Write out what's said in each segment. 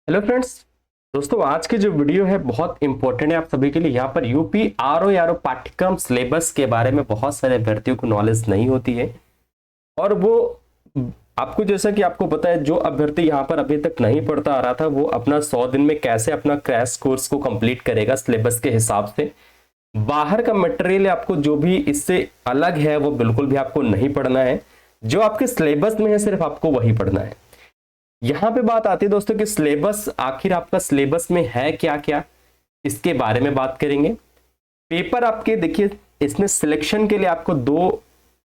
Hello friends. दोस्तों, आज की जो वीडियो है बहुत इंपॉर्टेंट है आप सभी के लिए। यहाँ पर यूपी आरओ पाठ्यक्रम सिलेबस के बारे में बहुत सारे अभ्यर्थियों को नॉलेज नहीं होती है और वो आपको, जैसा कि आपको पता है, जो अभ्यर्थी यहाँ पर अभी तक नहीं पढ़ता आ रहा था वो अपना 100 दिन में कैसे अपना क्रैश कोर्स को कंप्लीट करेगा सिलेबस के हिसाब से। बाहर का मटेरियल आपको जो भी इससे अलग है वो बिल्कुल भी आपको नहीं पढ़ना है। जो आपके सिलेबस में है सिर्फ आपको वही पढ़ना है। यहां पे बात आती है दोस्तों कि सिलेबस, आखिर आपका सिलेबस में है क्या क्या, इसके बारे में बात करेंगे। पेपर आपके देखिए, इसमें सिलेक्शन के लिए आपको दो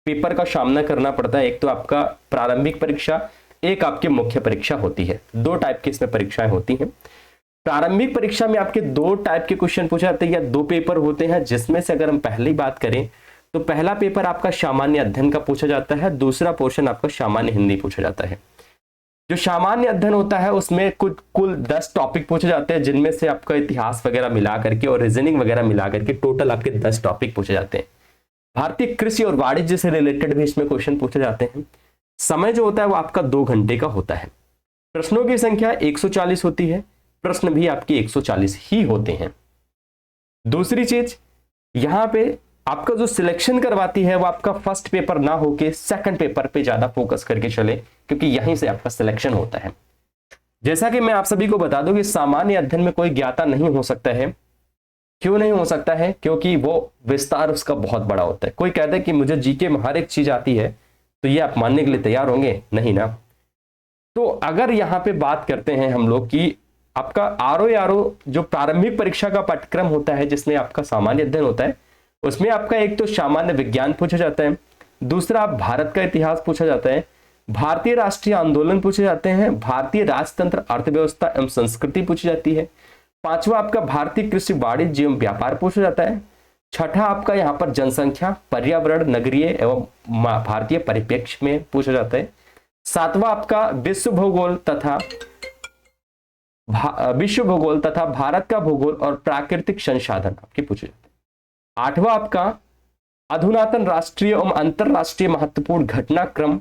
पेपर का सामना करना पड़ता है। एक तो आपका प्रारंभिक परीक्षा, एक आपकी मुख्य परीक्षा होती है। दो टाइप की इसमें परीक्षाएं होती हैं। प्रारंभिक परीक्षा में आपके दो टाइप के क्वेश्चन पूछे जाते हैं या दो पेपर होते हैं, जिसमें से अगर हम पहली बात करें तो पहला पेपर आपका सामान्य अध्ययन का पूछा जाता है, दूसरा पोर्शन आपका सामान्य हिंदी पूछा जाता है। जो सामान्य अध्ययन होता है उसमें कुल 10 टॉपिक पूछे जाते हैं, जिनमें से आपका इतिहास वगैरह मिला करके और रीजनिंग वगैरह मिला करके टोटल आपके 10 टॉपिक पूछे जाते हैं। भारतीय कृषि और वाणिज्य से रिलेटेड भी इसमें क्वेश्चन पूछे जाते हैं। समय जो होता है वो आपका 2 घंटे का होता है। प्रश्नों की संख्या 140 होती है, प्रश्न भी आपके 140 ही होते हैं। दूसरी चीज, यहां पे आपका जो सिलेक्शन करवाती है वो आपका फर्स्ट पेपर ना होके सेकंड पेपर पे ज्यादा फोकस करके चले, क्योंकि यहीं से आपका सिलेक्शन होता है। जैसा कि मैं आप सभी को बता दूं कि सामान्य अध्ययन में कोई ज्ञाता नहीं हो सकता है। क्यों नहीं हो सकता है? क्योंकि वो विस्तार उसका बहुत बड़ा होता है। कोई कहता है कि मुझे जीके में हर एक चीज आती है, तो ये आप मानने के लिए तैयार होंगे? नहीं ना। तो अगर यहाँ पे बात करते हैं हम लोग कि आपका आरओ जो प्रारंभिक परीक्षा का पाठ्यक्रम होता है, जिसमें आपका सामान्य अध्ययन होता है, उसमें आपका एक तो सामान्य विज्ञान पूछा जाता है, दूसरा भारत का इतिहास पूछा जाता है, भारतीय राष्ट्रीय आंदोलन पूछे जाते हैं, भारतीय राजतंत्र, अर्थव्यवस्था एवं संस्कृति पूछी जाती है, पांचवा आपका भारतीय कृषि, वाणिज्य एवं व्यापार पूछा जाता है, छठा आपका यहाँ पर जनसंख्या, पर्यावरण, नगरीय एवं भारतीय परिप्रेक्ष्य में पूछा जाता है, सातवां आपका विश्व भूगोल तथा भारत का भूगोल और प्राकृतिक संसाधन आपके पूछे जाते हैं, आठवां आपका अधुनातन राष्ट्रीय एवं अंतरराष्ट्रीय महत्वपूर्ण घटनाक्रम,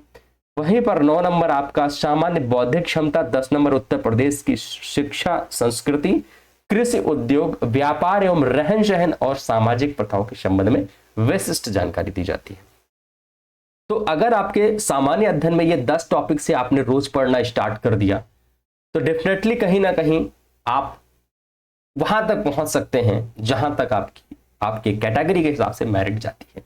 वहीं पर 9 नंबर आपका सामान्य बौद्धिक क्षमता, 10 नंबर उत्तर प्रदेश की शिक्षा संस्कृति, कृषि उद्योग, व्यापार एवं रहन सहन और सामाजिक प्रथाओं के संबंध में विशिष्ट जानकारी दी जाती है। तो अगर आपके सामान्य अध्ययन में ये 10 टॉपिक से आपने रोज पढ़ना स्टार्ट कर दिया तो डेफिनेटली कहीं ना कहीं आप वहां तक पहुंच सकते हैं जहां तक आपकी कैटेगरी के हिसाब से मेरिट जाती है।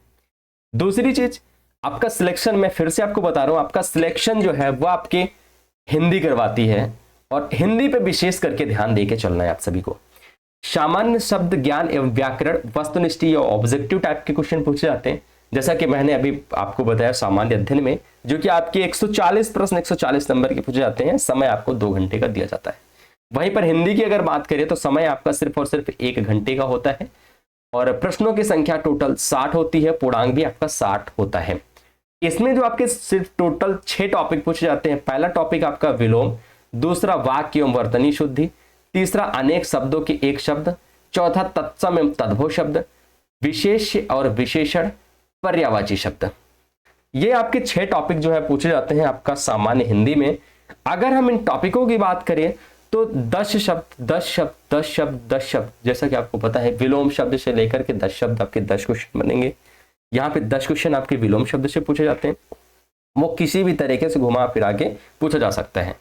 दूसरी चीज, आपका सिलेक्शन, मैं फिर से आपको बता रहा हूं, आपका सिलेक्शन जो है वो आपके हिंदी करवाती है और हिंदी पे विशेष करके ध्यान देके चलना है आप सभी को। सामान्य शब्द ज्ञान एवं व्याकरण, वस्तुनिष्ठ या ऑब्जेक्टिव टाइप के क्वेश्चन पूछे जाते हैं, जैसा कि मैंने अभी आपको बताया सामान्य अध्ययन में, जो कि आपके 140 प्रश्न 140 नंबर के पूछे जाते हैं। समय आपको 2 घंटे का दिया जाता है। वहीं पर हिंदी की अगर बात करें तो समय आपका सिर्फ और सिर्फ 1 घंटे का होता है और प्रश्नों की संख्या टोटल 60 होती है, पूर्णांक भी आपका 60 होता है। इसमें जो आपके सिर्फ टोटल 6 टॉपिक पूछे जाते हैं। पहला टॉपिक आपका विलोम, दूसरा वाक्य एवं वर्तनी शुद्धि, तीसरा अनेक शब्दों के एक शब्द, चौथा तत्सम एवं तद्भव शब्द, विशेष और विशेषण, पर्यायवाची शब्द। ये आपके 6 टॉपिक जो है पूछे जाते हैं आपका सामान्य हिंदी में। अगर हम इन टॉपिकों की बात करें तो 10 शब्द 10 शब्द 10 शब्द 10 शब्द, जैसा कि आपको पता है विलोम शब्द से लेकर के 10 शब्द आपके 10 क्वेश्चन बनेंगे। यहाँ पे 10 क्वेश्चन आपके विलोम शब्द से पूछे जाते हैं, वो किसी भी तरीके से घुमा फिरा के पूछा जा सकता है।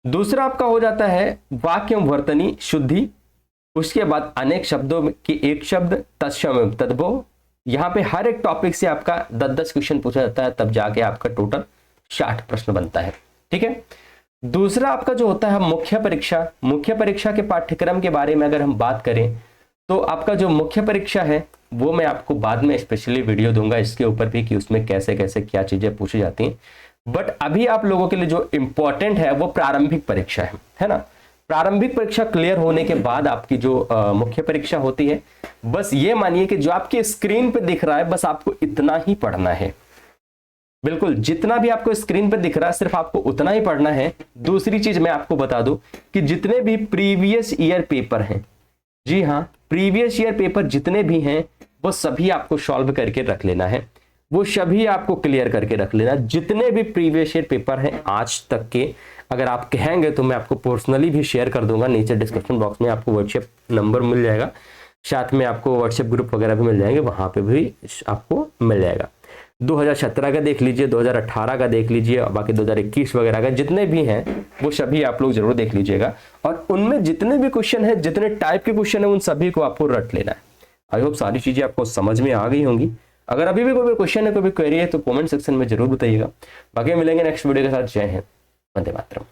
दूसरा आपका हो जाता है वाक्य एवं वर्तनी शुद्धि, उसके बाद अनेक शब्दों की एक शब्द, तत्सम एवं तद्भव। यहाँ पे हर एक टॉपिक से आपका 10-10 क्वेश्चन पूछा जाता है, तब जाके आपका टोटल 60 प्रश्न बनता है। ठीक है। दूसरा आपका जो होता है मुख्य परीक्षा। मुख्य परीक्षा के पाठ्यक्रम के बारे में अगर हम बात करें तो आपका जो मुख्य परीक्षा है वो मैं आपको बाद में स्पेशली वीडियो दूंगा इसके ऊपर भी कि उसमें कैसे कैसे क्या चीजें पूछी जाती हैं। बट अभी आप लोगों के लिए जो इंपॉर्टेंट है वो प्रारंभिक परीक्षा है ना। प्रारंभिक परीक्षा क्लियर होने के बाद आपकी जो मुख्य परीक्षा होती है, बस ये मानिए कि जो आपके स्क्रीन पे दिख रहा है बस आपको इतना ही पढ़ना है। बिल्कुल जितना भी आपको स्क्रीन पे दिख रहा है सिर्फ आपको उतना ही पढ़ना है। दूसरी चीज मैं आपको बता दूं कि जितने भी प्रीवियस ईयर पेपर हैं, जी हाँ, प्रीवियस ईयर पेपर जितने भी हैं वो सभी आपको सॉल्व करके रख लेना है। वो सभी आपको क्लियर करके रख लेना। जितने भी प्रीवियस ईयर पेपर हैं आज तक के, अगर आप कहेंगे तो मैं आपको पर्सनली भी शेयर कर दूंगा, नीचे डिस्क्रिप्शन बॉक्स में आपको व्हाट्सएप नंबर मिल जाएगा, साथ में आपको व्हाट्सएप ग्रुप वगैरह भी मिल जाएंगे, वहां पे भी आपको मिल जाएगा। 2017 का देख लीजिए, 2018 का देख लीजिए, और बाकी 2021 वगैरह का जितने भी हैं वो सभी आप लोग जरूर देख लीजिएगा, और उनमें जितने भी क्वेश्चन हैं, जितने टाइप के क्वेश्चन है, उन सभी को आपको रट लेना है। आई होप सारी चीजें आपको समझ में आ गई होंगी। अगर अभी भी कोई क्वेश्चन है, कोई क्वेरी है तो कमेंट सेक्शन में जरूर बताइएगा। बाकी मिलेंगे नेक्स्ट वीडियो के साथ। जय हिंद, वंदे मातरम।